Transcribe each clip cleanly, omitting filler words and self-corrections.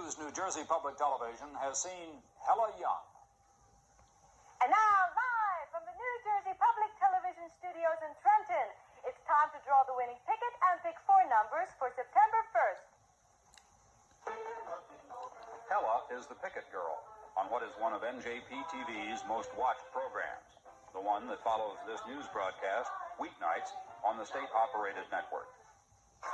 News, New Jersey Public Television has seen Hela Young. And now, live from the New Jersey Public Television studios in Trenton, it's time to draw the winning ticket and pick 4 numbers for September 1st. Hela is the picket girl on what is one of NJP-TV's most watched programs, the one that follows this news broadcast weeknights on the state-operated network. 3.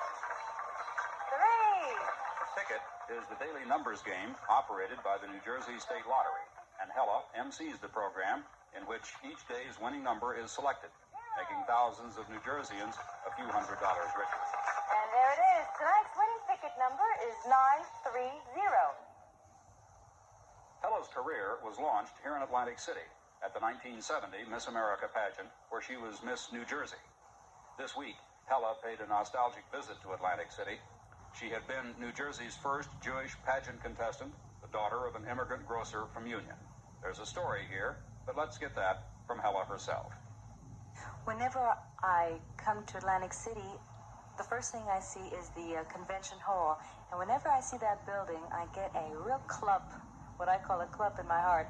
Picket is the daily numbers game operated by the New Jersey State Lottery, and Hela MCs the program in which each day's winning number is selected, making thousands of New Jerseyans a few $100s richer. And there it is. Tonight's winning ticket number is 930. Hela's career was launched here in Atlantic City at the 1970 Miss America pageant, where she was Miss New Jersey. This week, Hela paid a nostalgic visit to Atlantic City. She had been New Jersey's first Jewish pageant contestant, the daughter of an immigrant grocer from Union. There's a story here, but let's get that from Hela herself. Whenever I come to Atlantic City, the first thing I see is the convention hall. And whenever I see that building, I get a real clump, what I call a clump in my heart.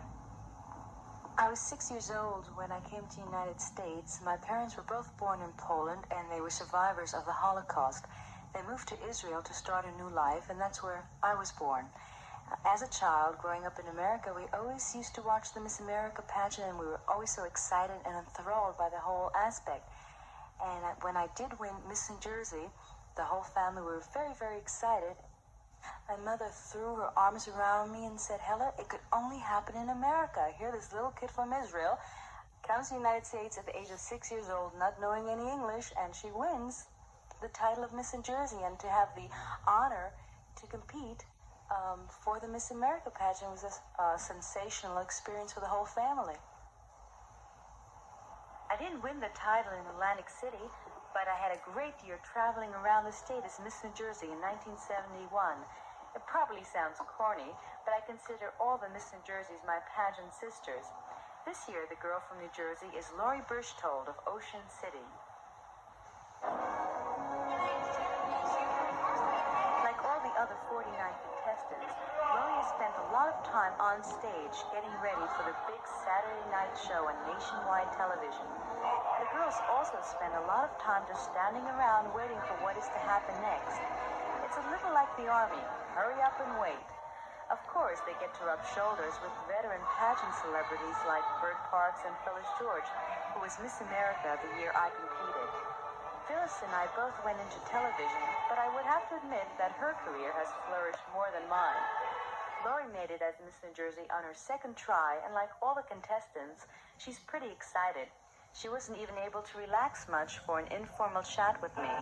I was 6 years old when I came to the United States. My parents were both born in Poland, and they were survivors of the Holocaust. They moved to Israel to start a new life, and that's where I was born. As a child, growing up in America, we always used to watch the Miss America pageant, and we were always so excited and enthralled by the whole aspect. And when I did win Miss New Jersey, the whole family were very, very excited. My mother threw her arms around me and said, "Hela, it could only happen in America. Here, this little kid from Israel comes to the United States at the age of 6 years old, not knowing any English, and she wins the title of Miss New Jersey. And to have the honor to compete for the Miss America pageant was a sensational experience for the whole family." I didn't win the title in Atlantic City, but I had a great year traveling around the state as Miss New Jersey in 1971. It probably sounds corny, but I consider all the Miss New Jerseys my pageant sisters. This year, the girl from New Jersey is Lori Berchtold of Ocean City. Like all the other 49 contestants, Lori has spent a lot of time on stage getting ready for the big Saturday night show on nationwide television. The girls also spend a lot of time just standing around waiting for what is to happen next. It's a little like the Army. Hurry up and wait. Of course, they get to rub shoulders with veteran pageant celebrities like Bert Parks and Phyllis George, who was Miss America the year I competed. Phyllis and I both went into television, but I would have to admit that her career has flourished more than mine. Lori made it as Miss New Jersey on her second try, and like all the contestants, she's pretty excited. She wasn't even able to relax much for an informal chat with me.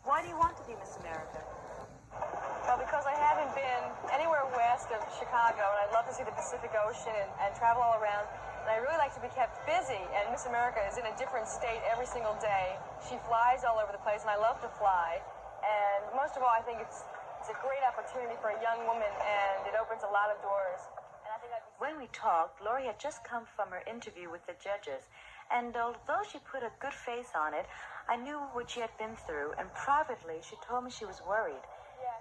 Why do you want to be Miss America? Well, because I haven't been anywhere west of Chicago, and I'd love to see the Pacific Ocean and travel all around. And I really like to be kept busy, and Miss America is in a different state every single day. She flies all over the place, and I love to fly. And most of all, I think it's a great opportunity for a young woman, and it opens a lot of doors. And I think When we talked, Lori had just come from her interview with the judges, and although she put a good face on it, I knew what she had been through, and privately she told me she was worried.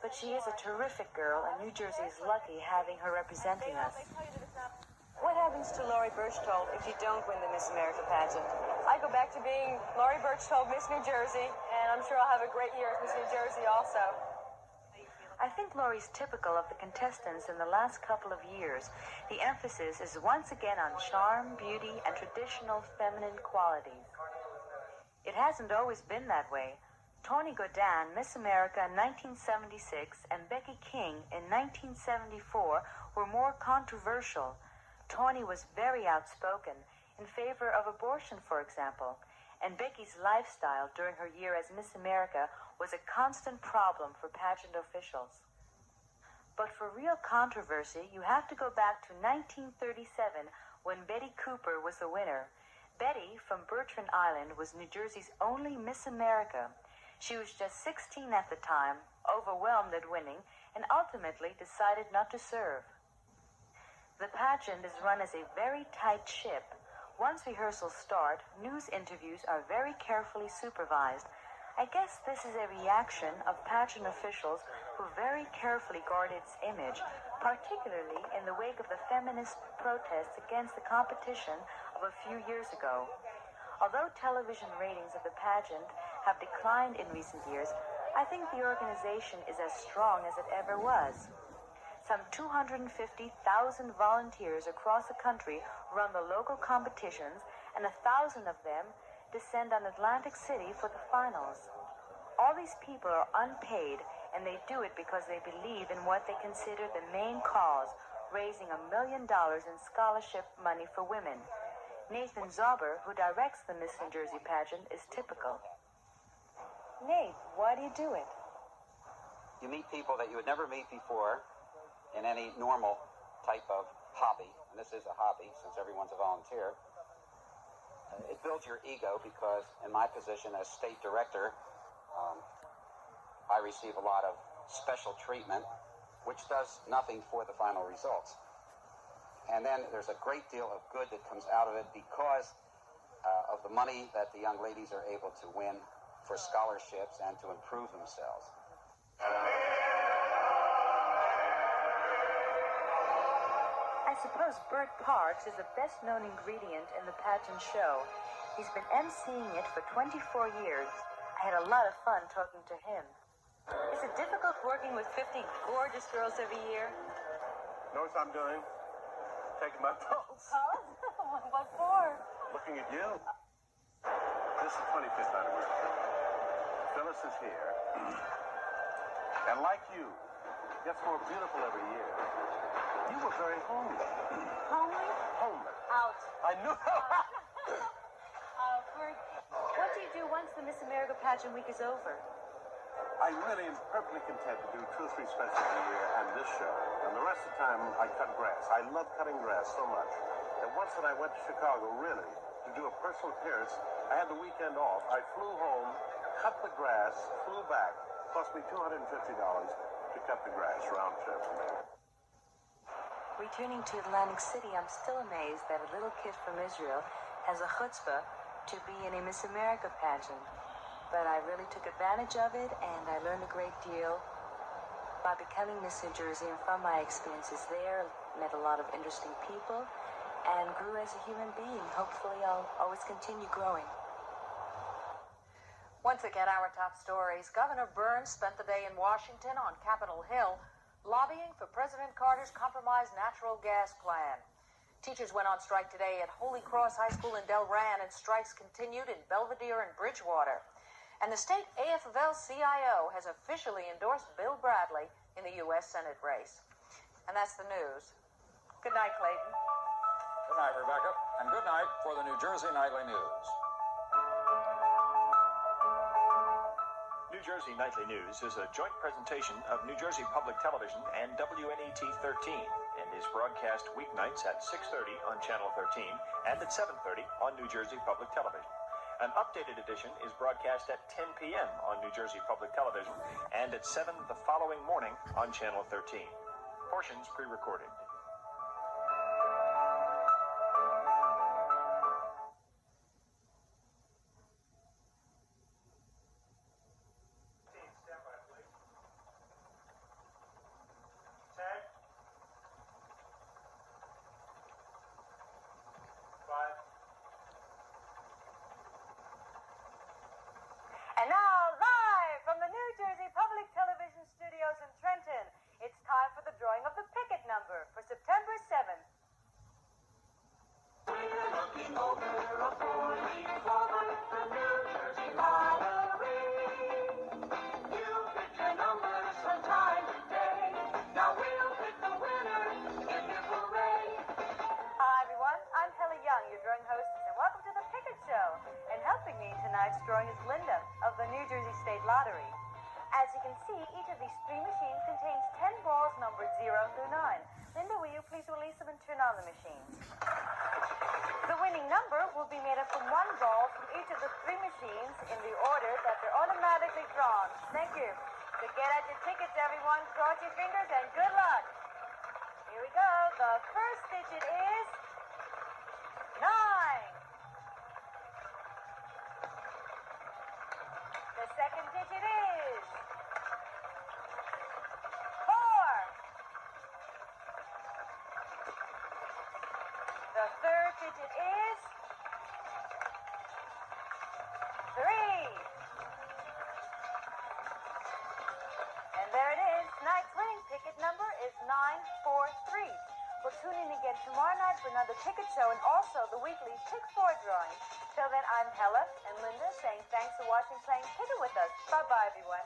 But she is a terrific girl, and New Jersey is lucky having her representing us. What happens to Lori Berchtold if you don't win the Miss America pageant? I go back to being Lori Berchtold, Miss New Jersey, and I'm sure I'll have a great year as Miss New Jersey also. I think Lori's typical of the contestants in the last couple of years. The emphasis is once again on charm, beauty, and traditional feminine qualities. It hasn't always been that way. Tony Godin, Miss America in 1976, and Becky King in 1974 were more controversial. Tony was very outspoken, in favor of abortion, for example, and Becky's lifestyle during her year as Miss America was a constant problem for pageant officials. But for real controversy, you have to go back to 1937 when Betty Cooper was the winner. Betty, from Bertrand Island, was New Jersey's only Miss America. She was just 16 at the time, overwhelmed at winning, and ultimately decided not to serve. The pageant is run as a very tight ship. Once rehearsals start, news interviews are very carefully supervised. I guess this is a reaction of pageant officials who very carefully guard its image, particularly in the wake of the feminist protests against the competition of a few years ago. Although television ratings of the pageant have declined in recent years, I think the organization is as strong as it ever was. Some 250,000 volunteers across the country run the local competitions, and 1,000 of them descend on Atlantic City for the finals. All these people are unpaid, and they do it because they believe in what they consider the main cause, raising $1 million in scholarship money for women. Nathan Zauber, who directs the Miss New Jersey pageant, is typical. Nate, why do you do it? You meet people that you would never meet before in any normal type of hobby, and this is a hobby since everyone's a volunteer. It builds your ego because in my position as state director, I receive a lot of special treatment, which does nothing for the final results. And then there's a great deal of good that comes out of it because of the money that the young ladies are able to win for scholarships and to improve themselves. I suppose Bert Parks is the best-known ingredient in the pageant show. He's been emceeing it for 24 years. I had a lot of fun talking to him. Is it difficult working with 50 gorgeous girls every year? Know what I'm doing? Taking my pulse. Oh? What for? Looking at you. This is the 25th anniversary. Phyllis is here. And like you, gets more beautiful every year. You were very homely. Homely? Homely. Out. I knew. Bert, What do you do once the Miss America pageant week is over? I really am perfectly content to do 2 or 3 specials a year and this show. And the rest of the time, I cut grass. I love cutting grass so much. And once when I went to Chicago, really, to do a personal appearance, I had the weekend off. I flew home, cut the grass, flew back. Cost me $250 to cut the grass round trip. Returning to Atlantic City, I'm still amazed that a little kid from Israel has a chutzpah to be in a Miss America pageant. But I really took advantage of it, and I learned a great deal by becoming Miss New Jersey, and from my experiences there, met a lot of interesting people, and grew as a human being. Hopefully, I'll always continue growing. Once again, our top stories. Governor Burns spent the day in Washington on Capitol Hill lobbying for President Carter's compromised natural gas plan. Teachers went on strike today at Holy Cross High School in Delran, and strikes continued in Belvedere and Bridgewater. And the state AFL-CIO has officially endorsed Bill Bradley in the U.S. Senate race. And that's the news. Good night, Clayton. Good night, Rebecca, and good night for the New Jersey Nightly News. New Jersey Nightly News is a joint presentation of New Jersey Public Television and WNET 13 and is broadcast weeknights at 6:30 on Channel 13 and at 7:30 on New Jersey Public Television. An updated edition is broadcast at 10 p.m. on New Jersey Public Television and at 7 the following morning on Channel 13. Portions pre-recorded. And now, live from the New Jersey Public Television studios in Trenton, it's time for the drawing of the picket number for September 7th. We're looking over a 4-leaf clover, the New Jersey lottery. You pick your numbers from time to day. Now we'll pick the winner in the parade. Hi, everyone. I'm Hela Young, your drawing hostess, and welcome to the Picket Show. And helping me in tonight's drawing is Linda of the New Jersey State Lottery. As you can see, each of these 3 machines contains 10 balls numbered 0 through 9. Linda, will you please release them and turn on the machines? The winning number will be made up from 1 ball from each of the 3 machines in the order that they're automatically drawn. Thank you. So get at your tickets, everyone. Cross your fingers and good luck. Here we go. The first digit is 9. The second digit is The third digit is 3. And there it is. Tonight's winning ticket number is 943. We'll tune in again tomorrow night for another ticket show and also the weekly Pick 4 drawing. Till then, I'm Hela and Linda saying thanks for watching Playing Ticket with us. Bye-bye, everyone.